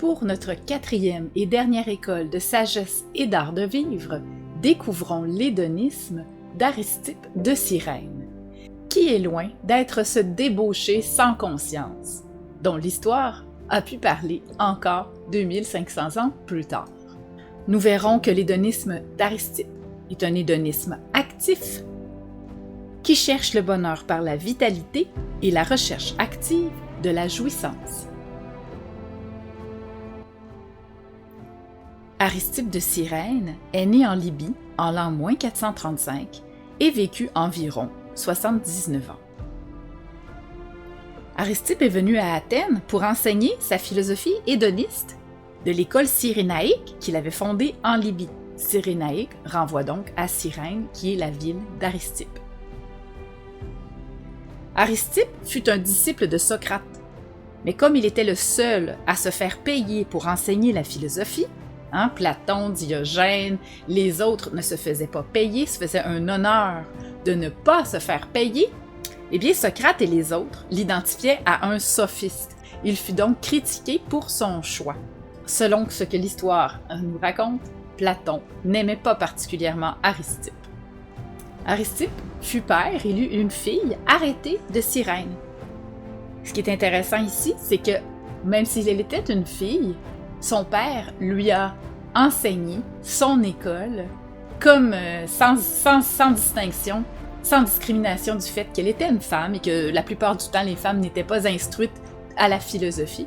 Pour notre 4e et dernière école de sagesse et d'art de vivre, découvrons l'hédonisme d'Aristippe de Cyrène, qui est loin d'être ce débauché sans conscience, dont l'histoire a pu parler encore 2500 ans plus tard. Nous verrons que l'hédonisme d'Aristippe est un hédonisme actif qui cherche le bonheur par la vitalité et la recherche active de la jouissance. Aristippe de Cyrène est né en Libye en l'an -435 et vécut environ 79 ans. Aristippe est venu à Athènes pour enseigner sa philosophie hédoniste de l'école cyrénaïque qu'il avait fondée en Libye. Cyrénaïque renvoie donc à Cyrène, qui est la ville d'Aristippe. Aristippe fut un disciple de Socrate, mais comme il était le seul à se faire payer pour enseigner la philosophie, Platon, Diogène, les autres ne se faisaient pas payer, se faisaient un honneur de ne pas se faire payer, eh bien Socrate et les autres l'identifiaient à un sophiste. Il fut donc critiqué pour son choix. Selon ce que l'histoire nous raconte, Platon n'aimait pas particulièrement Aristippe. Aristippe fut père, il eut une fille arrêtée de Cyrène. Ce qui est intéressant ici, c'est que même si elle était une fille, son père lui a enseigné son école comme sans distinction, sans discrimination du fait qu'elle était une femme et que la plupart du temps les femmes n'étaient pas instruites à la philosophie,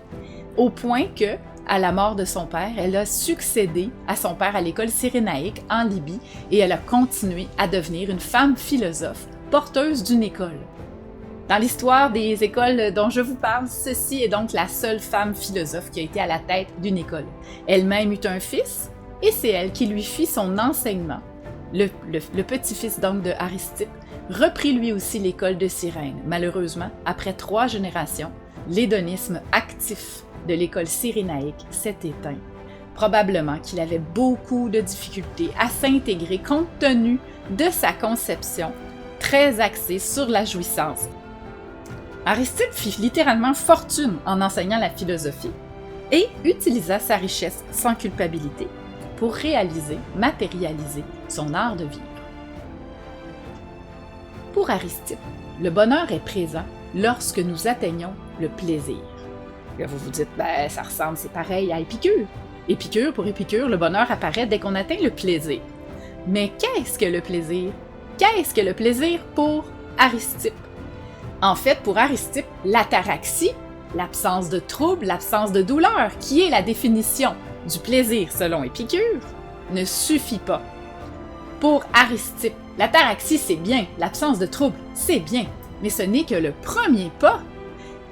au point que, à la mort de son père, elle a succédé à son père à l'école cyrénaïque en Libye et elle a continué à devenir une femme philosophe porteuse d'une école. Dans l'histoire des écoles dont je vous parle, ceci est donc la seule femme philosophe qui a été à la tête d'une école. Elle-même eut un fils, et c'est elle qui lui fit son enseignement. Le petit-fils donc de Aristippe reprit lui aussi l'école de Cyrène. Malheureusement, après 3 générations, l'hédonisme actif de l'école cyrénaïque s'est éteint. Probablement qu'il avait beaucoup de difficultés à s'intégrer compte tenu de sa conception très axée sur la jouissance. Aristippe fit littéralement fortune en enseignant la philosophie et utilisa sa richesse sans culpabilité pour réaliser, matérialiser son art de vivre. Pour Aristippe, le bonheur est présent lorsque nous atteignons le plaisir. Là, vous vous dites, ça ressemble, c'est pareil à Épicure. Épicure, pour Épicure, le bonheur apparaît dès qu'on atteint le plaisir. Mais qu'est-ce que le plaisir? Qu'est-ce que le plaisir pour Aristippe? En fait, pour Aristippe, l'ataraxie, l'absence de trouble, l'absence de douleur, qui est la définition du plaisir selon Épicure, ne suffit pas. Pour Aristippe, l'ataraxie, c'est bien, l'absence de trouble, c'est bien, mais ce n'est que le premier pas,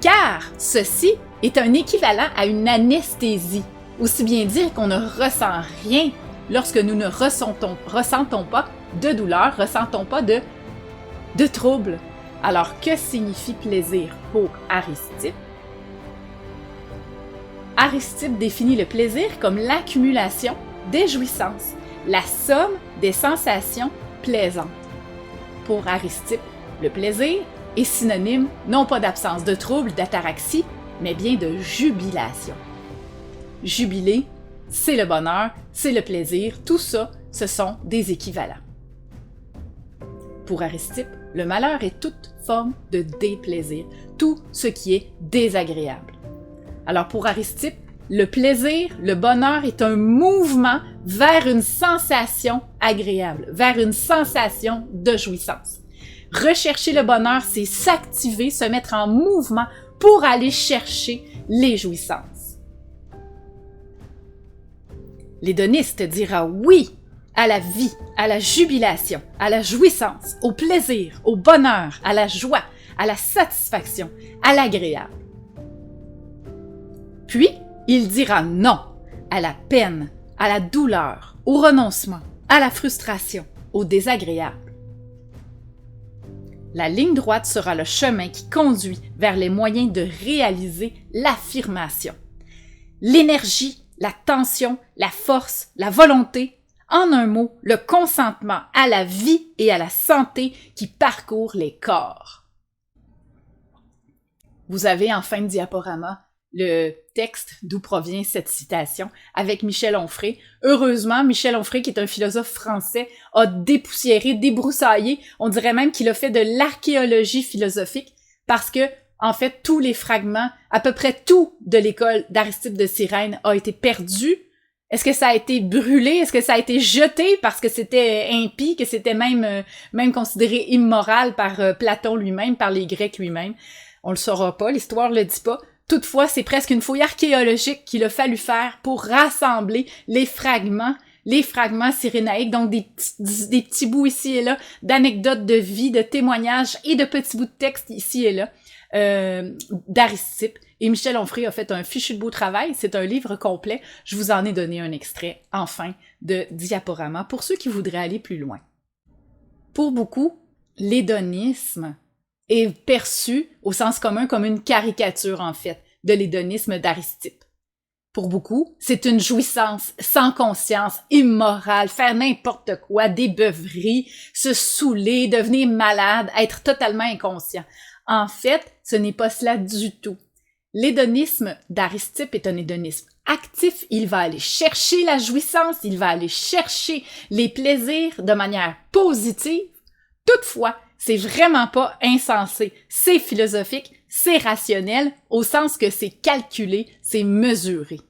car ceci est un équivalent à une anesthésie, aussi bien dire qu'on ne ressent rien lorsque nous ne ressentons pas de douleur, ressentons pas de trouble. Alors, que signifie plaisir pour Aristippe? Aristippe définit le plaisir comme l'accumulation des jouissances, la somme des sensations plaisantes. Pour Aristippe, le plaisir est synonyme non pas d'absence de trouble, d'ataraxie, mais bien de jubilation. Jubiler, c'est le bonheur, c'est le plaisir, tout ça, ce sont des équivalents. Pour Aristippe, le malheur est toute forme de déplaisir, tout ce qui est désagréable. Alors pour Aristippe, le plaisir, le bonheur est un mouvement vers une sensation agréable, vers une sensation de jouissance. Rechercher le bonheur, c'est s'activer, se mettre en mouvement pour aller chercher les jouissances. L'hédoniste dira oui à la vie, à la jubilation, à la jouissance, au plaisir, au bonheur, à la joie, à la satisfaction, à l'agréable. Puis, il dira non à la peine, à la douleur, au renoncement, à la frustration, au désagréable. La ligne droite sera le chemin qui conduit vers les moyens de réaliser l'affirmation. L'énergie, la tension, la force, la volonté, en un mot, le consentement à la vie et à la santé qui parcourt les corps. Vous avez en fin de diaporama le texte d'où provient cette citation avec Michel Onfray. Heureusement, Michel Onfray, qui est un philosophe français, a dépoussiéré, débroussaillé, on dirait même qu'il a fait de l'archéologie philosophique parce que, en fait, tous les fragments, à peu près tout de l'école d'Aristippe de Cyrène a été perdu. Est-ce que ça a été brûlé? Est-ce que ça a été jeté parce que c'était impie, que c'était même considéré immoral par Platon lui-même, par les Grecs lui-même? On le saura pas, l'histoire le dit pas. Toutefois, c'est presque une fouille archéologique qu'il a fallu faire pour rassembler les fragments cyrénaïques, donc des petits bouts ici et là, d'anecdotes de vie, de témoignages et de petits bouts de texte ici et là, d'Aristippe. Et Michel Onfray a fait un fichu de beau travail. C'est un livre complet. Je vous en ai donné un extrait, enfin, de Diaporama, pour ceux qui voudraient aller plus loin. Pour beaucoup, l'hédonisme est perçu au sens commun comme une caricature, en fait, de l'hédonisme d'Aristippe. Pour beaucoup, c'est une jouissance sans conscience, immorale, faire n'importe quoi, des beuveries, se saouler, devenir malade, être totalement inconscient. En fait, ce n'est pas cela du tout. L'hédonisme d'Aristippe est un hédonisme actif. Il va aller chercher la jouissance, il va aller chercher les plaisirs de manière positive. Toutefois, c'est vraiment pas insensé. C'est philosophique, c'est rationnel, au sens que c'est calculé, c'est mesuré.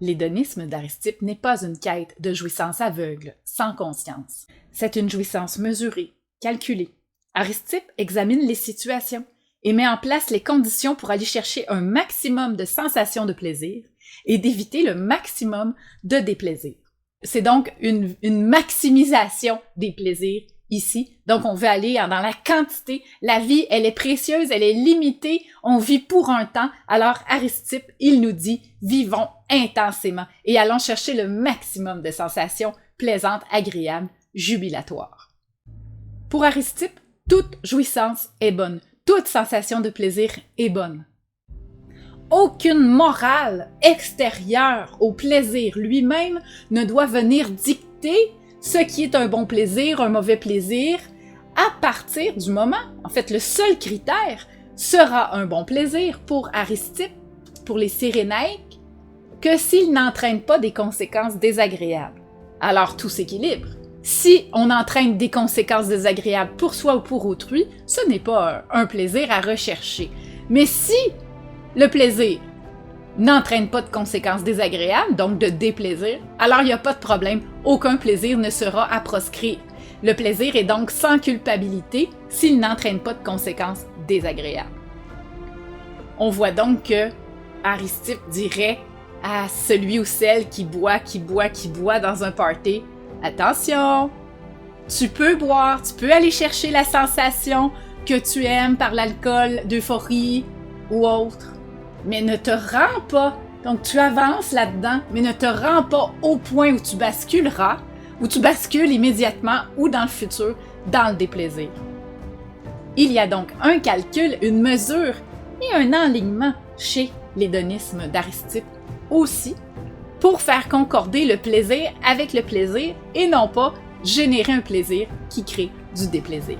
L'hédonisme d'Aristippe n'est pas une quête de jouissance aveugle, sans conscience. C'est une jouissance mesurée, calculée. Aristippe examine les situations et met en place les conditions pour aller chercher un maximum de sensations de plaisir et d'éviter le maximum de déplaisir. C'est donc une maximisation des plaisirs ici. Donc, on veut aller dans la quantité. La vie, elle est précieuse, elle est limitée. On vit pour un temps. Alors, Aristippe, il nous dit, vivons intensément et allons chercher le maximum de sensations plaisantes, agréables, jubilatoires. Pour Aristippe, toute jouissance est bonne. Toute sensation de plaisir est bonne. Aucune morale extérieure au plaisir lui-même ne doit venir dicter ce qui est un bon plaisir, un mauvais plaisir, à partir du moment, en fait, le seul critère sera un bon plaisir pour Aristippe, pour les Cyrénaïques, que s'il n'entraîne pas des conséquences désagréables. Alors tout s'équilibre. Si on entraîne des conséquences désagréables pour soi ou pour autrui, ce n'est pas un plaisir à rechercher. Mais si le plaisir n'entraîne pas de conséquences désagréables, donc de déplaisir, alors il n'y a pas de problème, aucun plaisir ne sera à proscrire. Le plaisir est donc sans culpabilité s'il n'entraîne pas de conséquences désagréables. On voit donc que Aristippe dirait à celui ou celle qui boit dans un party, attention, tu peux boire, tu peux aller chercher la sensation que tu aimes par l'alcool, d'euphorie ou autre, mais ne te rends pas, donc tu avances là-dedans, mais ne te rends pas au point où tu basculeras, où tu bascules immédiatement ou dans le futur, dans le déplaisir. Il y a donc un calcul, une mesure et un enlignement chez l'hédonisme d'Aristippe aussi, pour faire concorder le plaisir avec le plaisir et non pas générer un plaisir qui crée du déplaisir.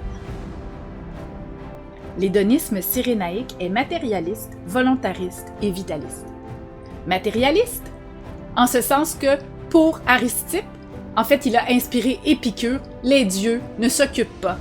L'hédonisme cyrénaïque est matérialiste, volontariste et vitaliste. Matérialiste, en ce sens que pour Aristippe, en fait, il a inspiré Épicure, les dieux ne s'occupent pas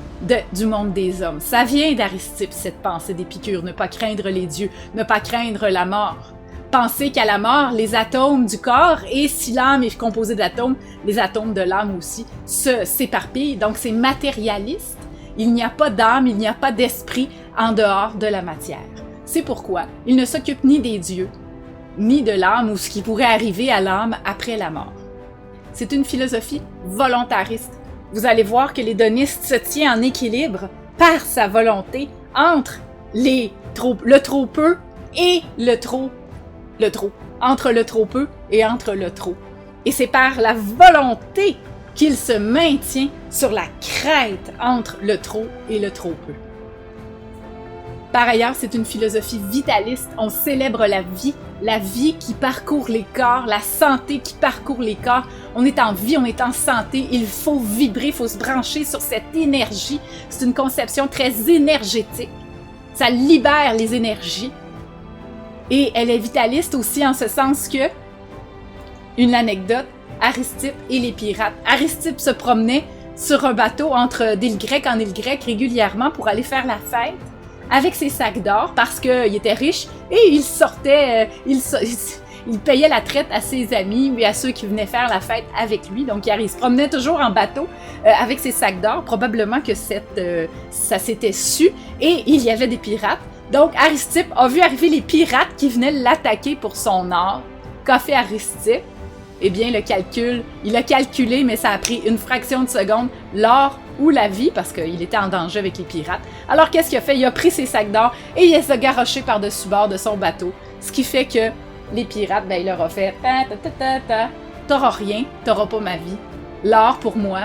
du monde des hommes. Ça vient d'Aristippe, cette pensée d'Épicure, ne pas craindre les dieux, ne pas craindre la mort. Penser qu'à la mort, les atomes du corps, et si l'âme est composée d'atomes, les atomes de l'âme aussi, s'éparpillent. Donc c'est matérialiste. Il n'y a pas d'âme, il n'y a pas d'esprit en dehors de la matière. C'est pourquoi il ne s'occupe ni des dieux, ni de l'âme ou ce qui pourrait arriver à l'âme après la mort. C'est une philosophie volontariste. Vous allez voir que l'hédoniste se tient en équilibre par sa volonté entre le trop peu et le trop. Entre le trop peu et entre le trop. Et c'est par la volonté qu'il se maintient sur la crête entre le trop et le trop peu. Par ailleurs, c'est une philosophie vitaliste. On célèbre la vie qui parcourt les corps, la santé qui parcourt les corps. On est en vie, on est en santé. Il faut vibrer, il faut se brancher sur cette énergie. C'est une conception très énergétique. Ça libère les énergies. Et elle est vitaliste aussi en ce sens que, une anecdote, Aristippe et les pirates. Aristippe se promenait sur un bateau entre d'île grecque en île grecque régulièrement pour aller faire la fête avec ses sacs d'or parce qu'il était riche et il sortait, il payait la traite à ses amis et à ceux qui venaient faire la fête avec lui. Donc il se promenait toujours en bateau avec ses sacs d'or. Probablement que ça s'était su et il y avait des pirates. Donc Aristippe a vu arriver les pirates qui venaient l'attaquer pour son or. Qu'a fait Aristippe? Eh bien, il a calculé, mais ça a pris une fraction de seconde, l'or ou la vie, parce qu'il était en danger avec les pirates. Alors, qu'est-ce qu'il a fait? Il a pris ses sacs d'or et il les a garochés par-dessus bord de son bateau. Ce qui fait que les pirates, ben, il leur a fait « T'auras rien, t'auras pas ma vie. L'or, pour moi,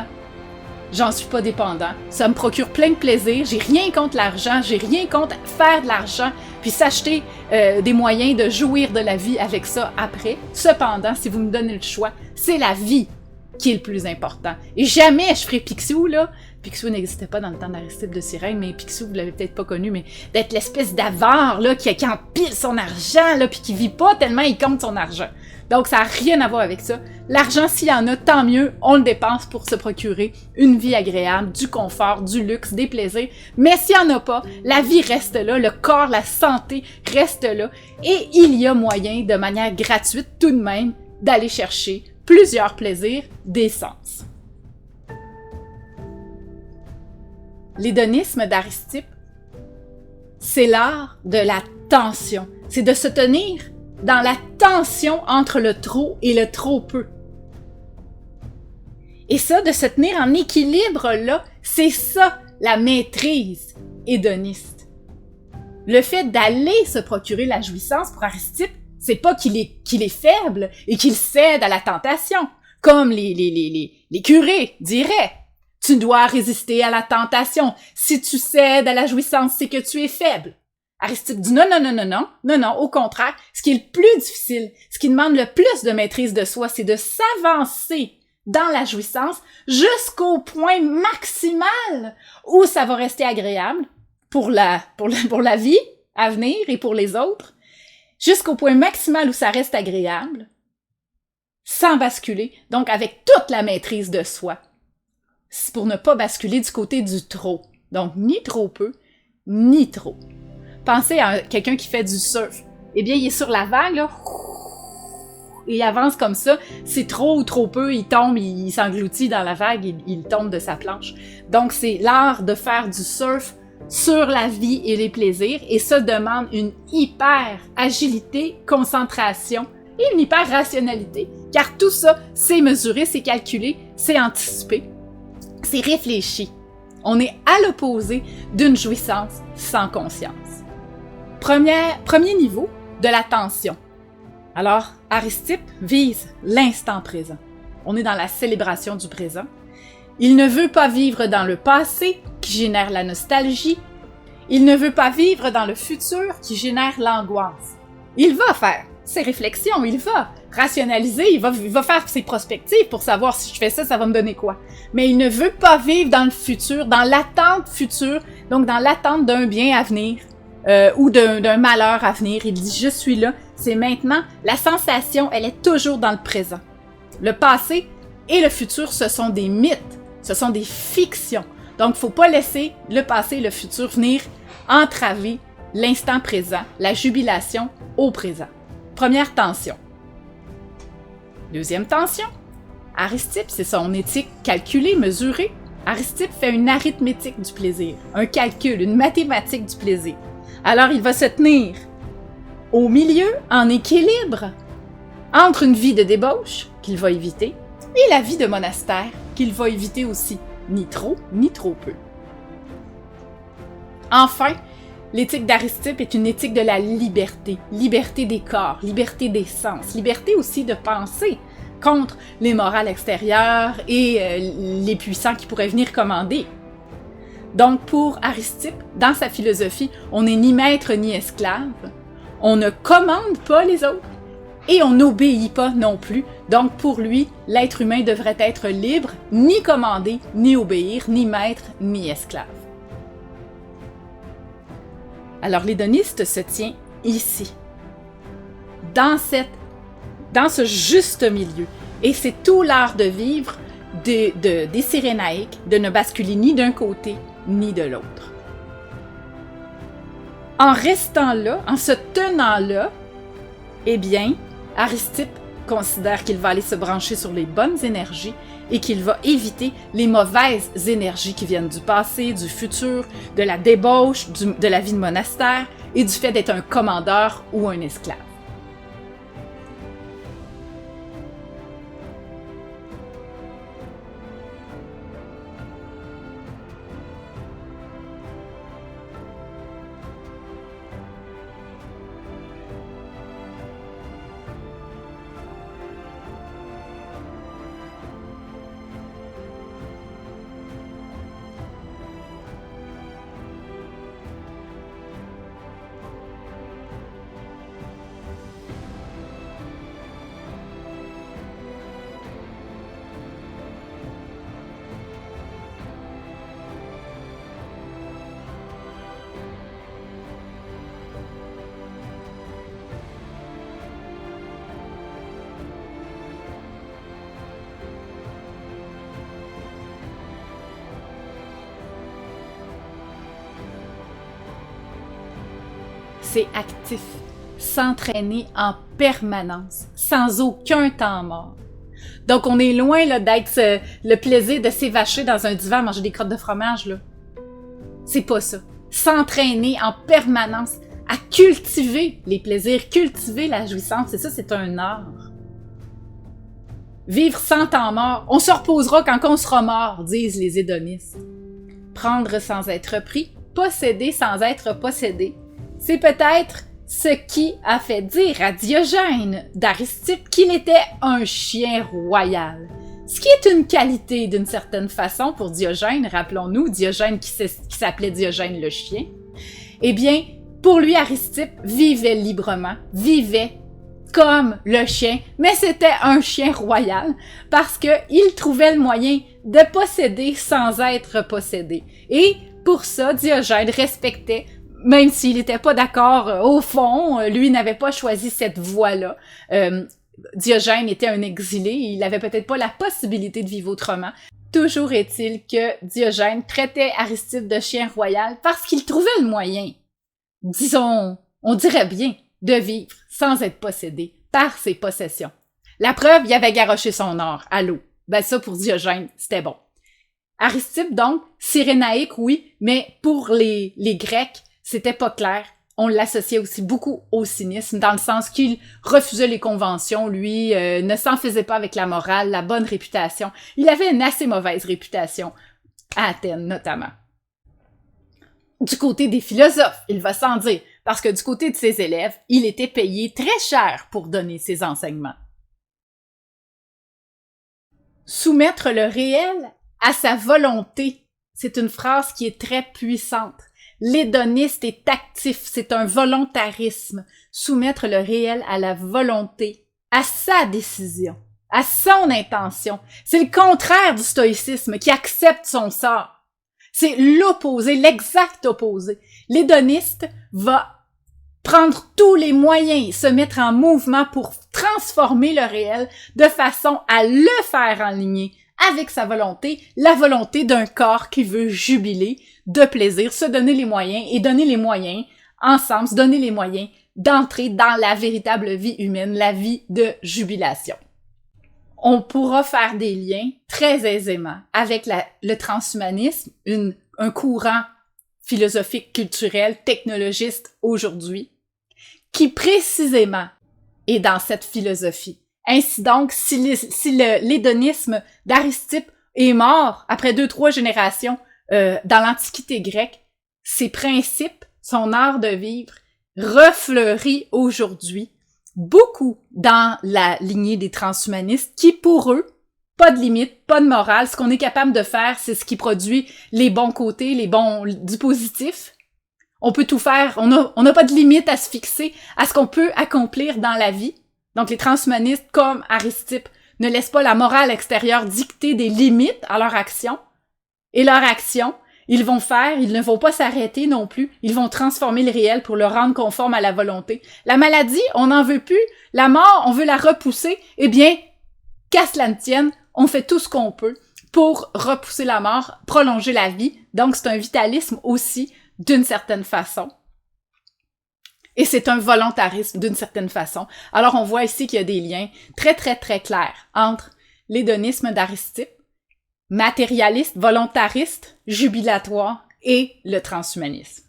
j'en suis pas dépendant. Ça me procure plein de plaisir. J'ai rien contre l'argent. J'ai rien contre faire de l'argent puis s'acheter des moyens de jouir de la vie avec ça après. Cependant, si vous me donnez le choix, c'est la vie qui est le plus important. Et jamais je ferai Picsou, là. Picsou n'existait pas dans le temps d'Aristippe de Cyrène, mais Picsou, vous l'avez peut-être pas connu, mais d'être l'espèce d'avare, là, qui empile son argent, là, puis qui vit pas tellement il compte son argent. Donc, ça n'a rien à voir avec ça. L'argent, s'il y en a, tant mieux, on le dépense pour se procurer une vie agréable, du confort, du luxe, des plaisirs. Mais s'il n'y en a pas, la vie reste là, le corps, la santé reste là. Et il y a moyen, de manière gratuite tout de même, d'aller chercher plusieurs plaisirs d'essence. L'hédonisme d'Aristippe, c'est l'art de la tension. C'est de se tenir dans la tension entre le trop et le trop peu. Et ça, de se tenir en équilibre là, c'est ça la maîtrise hédoniste. Le fait d'aller se procurer la jouissance pour Aristippe, c'est pas qu'il est faible et qu'il cède à la tentation, comme les curés diraient. Tu dois résister à la tentation. Si tu cèdes à la jouissance, c'est que tu es faible. Aristippe dit non, au contraire, ce qui est le plus difficile, ce qui demande le plus de maîtrise de soi, c'est de s'avancer dans la jouissance jusqu'au point maximal où ça va rester agréable pour la vie à venir et pour les autres, jusqu'au point maximal où ça reste agréable, sans basculer, donc avec toute la maîtrise de soi. C'est pour ne pas basculer du côté du trop. Donc, ni trop peu, ni trop. Pensez à quelqu'un qui fait du surf. Eh bien, il est sur la vague, là. Il avance comme ça. C'est trop ou trop peu, il tombe, il s'engloutit dans la vague, il tombe de sa planche. Donc, c'est l'art de faire du surf sur la vie et les plaisirs. Et ça demande une hyper agilité, concentration et une hyper rationalité. Car tout ça, c'est mesuré, c'est calculé, c'est anticipé. C'est réfléchi. On est à l'opposé d'une jouissance sans conscience. Premier niveau de l'attention. Alors, Aristippe vise l'instant présent. On est dans la célébration du présent. Il ne veut pas vivre dans le passé, qui génère la nostalgie. Il ne veut pas vivre dans le futur, qui génère l'angoisse. Il va faire ses réflexions, il va rationaliser, il va faire ses prospectives pour savoir si je fais ça, ça va me donner quoi. Mais il ne veut pas vivre dans le futur, dans l'attente future, donc dans l'attente d'un bien à venir ou d'un malheur à venir. Il dit « je suis là », c'est maintenant. La sensation, elle est toujours dans le présent. Le passé et le futur, ce sont des mythes, ce sont des fictions. Donc, faut pas laisser le passé et le futur venir entraver l'instant présent, la jubilation au présent. Première tension. Deuxième tension. Aristippe, c'est son éthique calculée, mesurée. Aristippe fait une arithmétique du plaisir, un calcul, une mathématique du plaisir. Alors, il va se tenir au milieu, en équilibre, entre une vie de débauche, qu'il va éviter, et la vie de monastère, qu'il va éviter aussi, ni trop peu. Enfin, l'éthique d'Aristippe est une éthique de la liberté. Liberté des corps, liberté des sens, liberté aussi de penser contre les morales extérieures et les puissants qui pourraient venir commander. Donc pour Aristippe, dans sa philosophie, on n'est ni maître ni esclave, on ne commande pas les autres et on n'obéit pas non plus. Donc pour lui, l'être humain devrait être libre, ni commander, ni obéir, ni maître, ni esclave. Alors l'hédoniste se tient ici. dans ce juste milieu. Et c'est tout l'art de vivre des Cyrénaïques, de ne basculer ni d'un côté ni de l'autre. En restant là, en se tenant là, eh bien, Aristippe considère qu'il va aller se brancher sur les bonnes énergies et qu'il va éviter les mauvaises énergies qui viennent du passé, du futur, de la débauche, de la vie de monastère et du fait d'être un commandeur ou un esclave. C'est actif, s'entraîner en permanence, sans aucun temps mort. Donc on est loin là, d'être le plaisir de s'évacher dans un divan, manger des crottes de fromage. Là. C'est pas ça. S'entraîner en permanence à cultiver les plaisirs, cultiver la jouissance, et ça c'est un art. Vivre sans temps mort, on se reposera quand on sera mort, disent les hédonistes. Prendre sans être pris, posséder sans être possédé. C'est peut-être ce qui a fait dire à Diogène d'Aristippe qu'il était un chien royal. Ce qui est une qualité d'une certaine façon pour Diogène, rappelons-nous, Diogène qui s'appelait Diogène le chien. Eh bien, pour lui, Aristippe vivait librement, vivait comme le chien, mais c'était un chien royal parce qu'il trouvait le moyen de posséder sans être possédé. Et pour ça, Diogène respectait. Même s'il n'était pas d'accord au fond, lui n'avait pas choisi cette voie-là. Diogène était un exilé, il n'avait peut-être pas la possibilité de vivre autrement. Toujours est-il que Diogène traitait Aristippe de chien royal parce qu'il trouvait le moyen, disons, on dirait bien, de vivre sans être possédé par ses possessions. La preuve, il avait garoché son or à l'eau. Ben ça, pour Diogène, c'était bon. Aristippe, donc, cyrénaïque, oui, mais pour les Grecs, c'était pas clair. On l'associait aussi beaucoup au cynisme, dans le sens qu'il refusait les conventions, lui, ne s'en faisait pas avec la morale, la bonne réputation. Il avait une assez mauvaise réputation, à Athènes notamment. Du côté des philosophes, il va sans dire, parce que du côté de ses élèves, il était payé très cher pour donner ses enseignements. Soumettre le réel à sa volonté, c'est une phrase qui est très puissante. L'hédoniste est actif, c'est un volontarisme. Soumettre le réel à la volonté, à sa décision, à son intention. C'est le contraire du stoïcisme qui accepte son sort. C'est l'opposé, l'exact opposé. L'hédoniste va prendre tous les moyens, se mettre en mouvement pour transformer le réel de façon à le faire enligner avec sa volonté, la volonté d'un corps qui veut jubiler de plaisir, se donner les moyens et donner les moyens ensemble, se donner les moyens d'entrer dans la véritable vie humaine, la vie de jubilation. On pourra faire des liens très aisément avec le transhumanisme, un courant philosophique, culturel, technologiste aujourd'hui, qui précisément est dans cette philosophie. Ainsi donc, si l'hédonisme d'Aristippe est mort après 2-3 générations dans l'Antiquité grecque, ses principes, son art de vivre, refleurit aujourd'hui beaucoup dans la lignée des transhumanistes qui, pour eux, pas de limite, pas de morale. Ce qu'on est capable de faire, c'est ce qui produit les bons côtés, du positif. On peut tout faire. On n'a pas de limite à se fixer à ce qu'on peut accomplir dans la vie. Donc, les transhumanistes, comme Aristippe, ne laissent pas la morale extérieure dicter des limites à leur action. Et leur action, Ils ne vont pas s'arrêter non plus. Ils vont transformer le réel pour le rendre conforme à la volonté. La maladie, on n'en veut plus. La mort, on veut la repousser. Eh bien, qu'à cela ne tienne, on fait tout ce qu'on peut pour repousser la mort, prolonger la vie. Donc, c'est un vitalisme aussi, d'une certaine façon. Et c'est un volontarisme, d'une certaine façon. Alors, on voit ici qu'il y a des liens très, très, très clairs entre l'hédonisme d'Aristippe, matérialiste, volontariste, jubilatoire et le transhumanisme.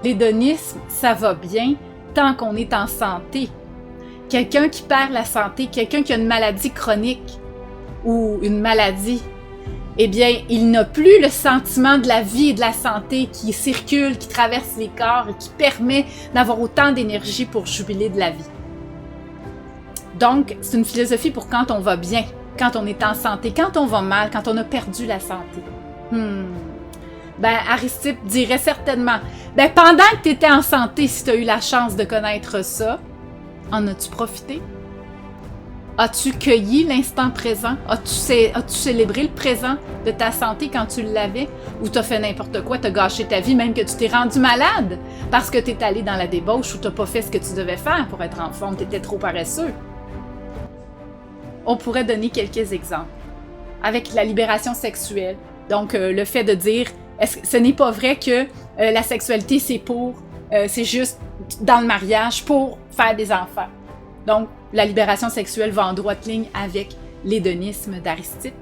L'hédonisme, ça va bien tant qu'on est en santé. Quelqu'un qui perd la santé, quelqu'un qui a une maladie chronique ou une maladie, eh bien, il n'a plus le sentiment de la vie et de la santé qui circule, qui traverse les corps et qui permet d'avoir autant d'énergie pour jubiler de la vie. Donc, c'est une philosophie pour quand on va bien, quand on est en santé, quand on va mal, quand on a perdu la santé. Ben, Aristippe dirait certainement, ben, pendant que tu étais en santé, si tu as eu la chance de connaître ça, en as-tu profité? As-tu cueilli l'instant présent? As-tu célébré le présent de ta santé quand tu l'avais? Ou t'as fait n'importe quoi, t'as gâché ta vie, même que tu t'es rendu malade parce que t'es allé dans la débauche ou t'as pas fait ce que tu devais faire pour être en forme, t'étais trop paresseux. On pourrait donner quelques exemples. Avec la libération sexuelle, donc le fait de dire ce n'est pas vrai que la sexualité, c'est juste dans le mariage pour faire des enfants. Donc, la libération sexuelle va en droite ligne avec l'hédonisme d'Aristippe.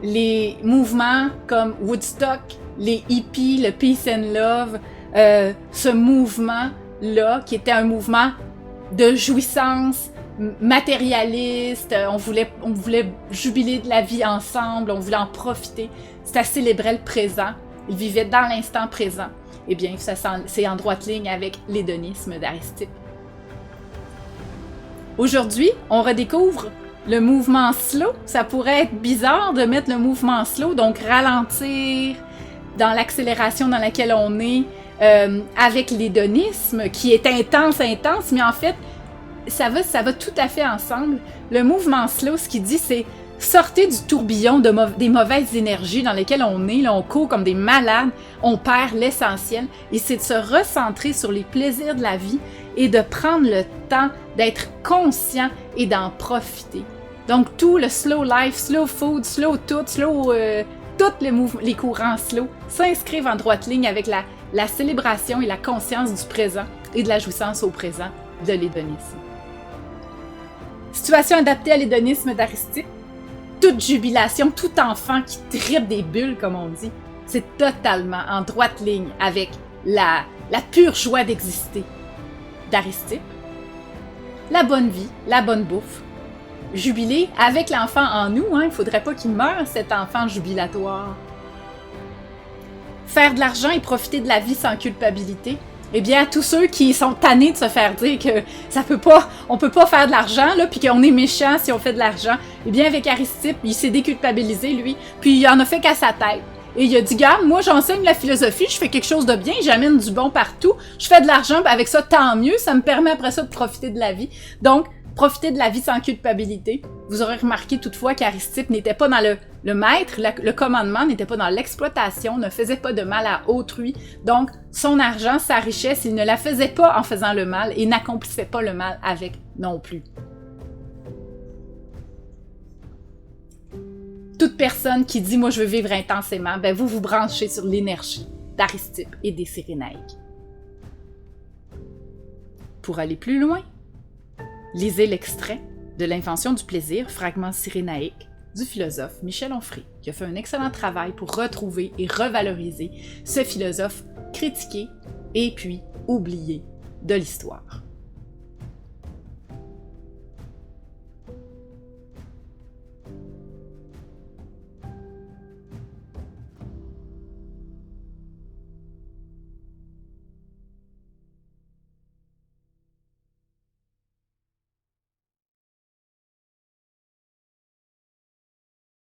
Les mouvements comme Woodstock, les hippies, le Peace and Love, ce mouvement-là, qui était un mouvement de jouissance matérialiste, on voulait jubiler de la vie ensemble, on voulait en profiter. Ça célébrait le présent. Ils vivaient dans l'instant présent. Eh bien, c'est en droite ligne avec l'hédonisme d'Aristippe. Aujourd'hui, on redécouvre le mouvement slow. Ça pourrait être bizarre de mettre le mouvement slow, donc ralentir dans l'accélération dans laquelle on est, avec l'hédonisme qui est intense, mais en fait, ça va tout à fait ensemble. Le mouvement slow, ce qu'il dit, c'est sortez du tourbillon des mauvaises énergies dans lesquelles on est, là, on court comme des malades, on perd l'essentiel, et c'est de se recentrer sur les plaisirs de la vie et de prendre le temps d'être conscient et d'en profiter. Donc tout le slow life, slow food, slow tout, tous les courants slow s'inscrivent en droite ligne avec la célébration et la conscience du présent et de la jouissance au présent de l'hédonisme. Situation adaptée à l'hédonisme d'Aristippe. Toute jubilation, tout enfant qui tripe des bulles, comme on dit, c'est totalement en droite ligne avec la pure joie d'exister d'Aristippe. La bonne vie, la bonne bouffe. Jubiler avec l'enfant en nous, il ne faudrait pas qu'il meure, cet enfant jubilatoire. Faire de l'argent et profiter de la vie sans culpabilité. Eh bien, tous ceux qui sont tannés de se faire dire que on peut pas faire de l'argent, là, puis qu'on est méchant si on fait de l'argent, eh bien, avec Aristippe, il s'est déculpabilisé, lui, puis il en a fait qu'à sa tête. Et il a dit, garde, moi, j'enseigne la philosophie, je fais quelque chose de bien, j'amène du bon partout, je fais de l'argent, puis avec ça, tant mieux, ça me permet après ça de profiter de la vie. Donc, profiter de la vie sans culpabilité. Vous aurez remarqué toutefois qu'Aristippe n'était pas dans le maître, le commandement n'était pas dans l'exploitation, ne faisait pas de mal à autrui. Donc, son argent, sa richesse, il ne la faisait pas en faisant le mal et n'accomplissait pas le mal avec non plus. Toute personne qui dit « moi je veux vivre intensément », ben vous branchez sur l'énergie d'Aristippe et des Cyrénaïques. Pour aller plus loin, lisez l'extrait de l'Invention du plaisir, fragment cyrénaïque, du philosophe Michel Onfray, qui a fait un excellent travail pour retrouver et revaloriser ce philosophe critiqué et puis oublié de l'histoire.